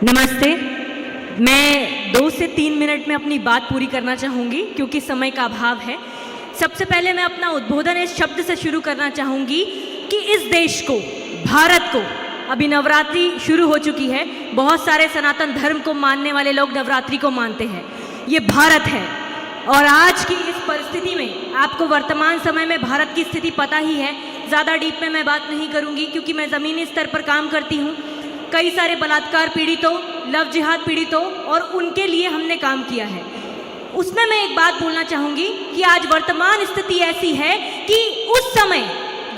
नमस्ते। मैं 2 से 3 मिनट में अपनी बात पूरी करना चाहूँगी क्योंकि समय का अभाव है। सबसे पहले मैं अपना उद्बोधन इस शब्द से शुरू करना चाहूँगी कि इस देश को, भारत को, अभी नवरात्रि शुरू हो चुकी है। बहुत सारे सनातन धर्म को मानने वाले लोग नवरात्रि को मानते हैं। ये भारत है और आज की इस परिस्थिति में आपको वर्तमान समय में भारत की स्थिति पता ही है। ज़्यादा डीप में मैं बात नहीं करूँगी क्योंकि मैं ज़मीनी स्तर पर काम करती हूँ। कई सारे बलात्कार पीड़ितों, लव जिहाद पीड़ितों और उनके लिए हमने काम किया है। उसमें मैं एक बात बोलना चाहूँगी कि आज वर्तमान स्थिति ऐसी है कि उस समय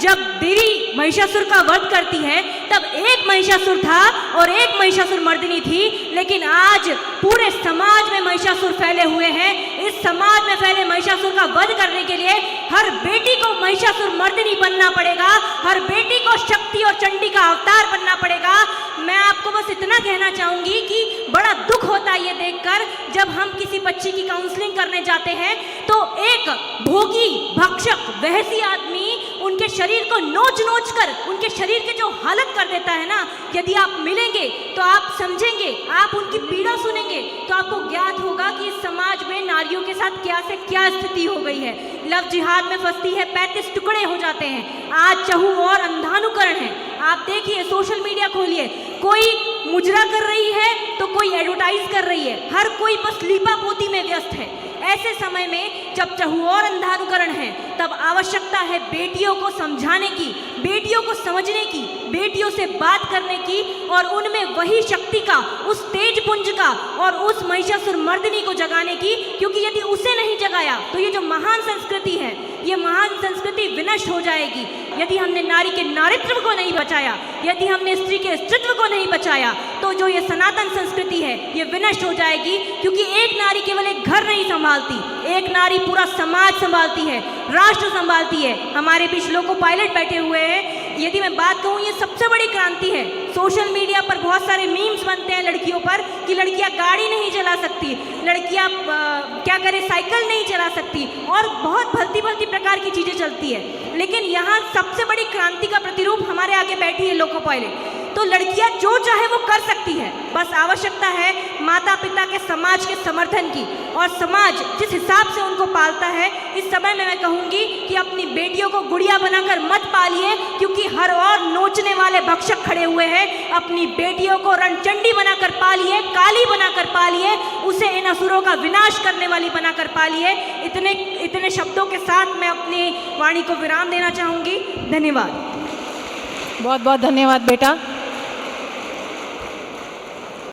जब देवी महिषासुर का वध करती है तब एक महिषासुर था और एक महिषासुर मर्दिनी थी, लेकिन आज पूरे समाज में महिषासुर फैले हुए हैं। इस समाज में फैले महिषासुर का वध करने के लिए हर बेटी को महिषासुर मर्दिनी बनना पड़ेगा, हर बेटी को शक्ति और चंडी का अवतार बनना पड़ेगा। मैं आपको बस इतना कहना चाहूँगी कि बड़ा दुख होता है ये देखकर जब हम किसी बच्ची की काउंसलिंग करने जाते हैं तो एक भोगी, भक्षक, वहसी आदमी उनके शरीर को नोच नोच कर उनके शरीर के जो हालत कर देता है ना, यदि आप मिलेंगे तो आप समझेंगे, आप उनकी पीड़ा सुनेंगे तो आपको ज्ञात होगा कि इस समाज में नारियों के साथ क्या से क्या स्थिति हो गई है। लव जिहाद में फंसती है, 35 टुकड़े हो जाते हैं। आज चहु और अंधानुकरण है। आप देखिए, सोशल मीडिया खोलिए, कोई मुजरा कर रही है तो कोई एडवर्टाइज कर रही है, हर कोई बस लीपा पोती में व्यस्त है। ऐसे समय में जब चहु और अंधानुकरण है तब आवश्यकता है बेटियों को समझाने की, बेटियों को समझने की, बेटियों से बात करने की और उनमें वही शक्ति का, उस तेज पुंज का और उस महिषासुर मर्दिनी को जगाने की। क्योंकि यदि उसे नहीं जगाया तो ये जो महान संस्कृति है, ये महान संस्कृति विनष्ट हो जाएगी। यदि हमने नारी के नारित्व को नहीं बचाया, यदि हमने स्त्री के अस्तित्व को नहीं बचाया तो जो ये सनातन संस्कृति है ये विनष्ट हो जाएगी। क्योंकि एक नारी केवल एक घर नहीं संभालती, एक नारी पूरा समाज संभालती है, राष्ट्र संभालती है। हमारे बीच लोको पायलट बैठे हुए हैं। यदि मैं बात कहूँ, ये सबसे बड़ी क्रांति है। सोशल मीडिया पर बहुत सारे मीम्स बनते हैं लड़कियों पर कि लड़कियां गाड़ी नहीं चला सकती, लड़कियां क्या करें, साइकिल नहीं चला सकती और बहुत भलती भलती प्रकार की चीज़ें चलती है। लेकिन यहाँ सबसे बड़ी क्रांति का प्रतिरूप हमारे आगे बैठी है लोको पायलट। तो लड़कियां जो चाहे वो कर सकती है, बस आवश्यकता है माता पिता के, समाज के समर्थन की। और समाज जिस हिसाब से उनको पालता है, इस समय में मैं कहूँगी कि अपनी बेटियों को गुड़िया बनाकर मत पालिए, क्योंकि हर और नोचने वाले भक्षक खड़े हुए हैं। अपनी बेटियों को रणचंडी बनाकर पालिए, काली बनाकर पालिए, उसे इन असुरों का विनाश करने वाली बनाकर पालिए। इतने शब्दों के साथ मैं अपनी वाणी को विराम देना चाहूँगी। धन्यवाद। बहुत बहुत धन्यवाद बेटा।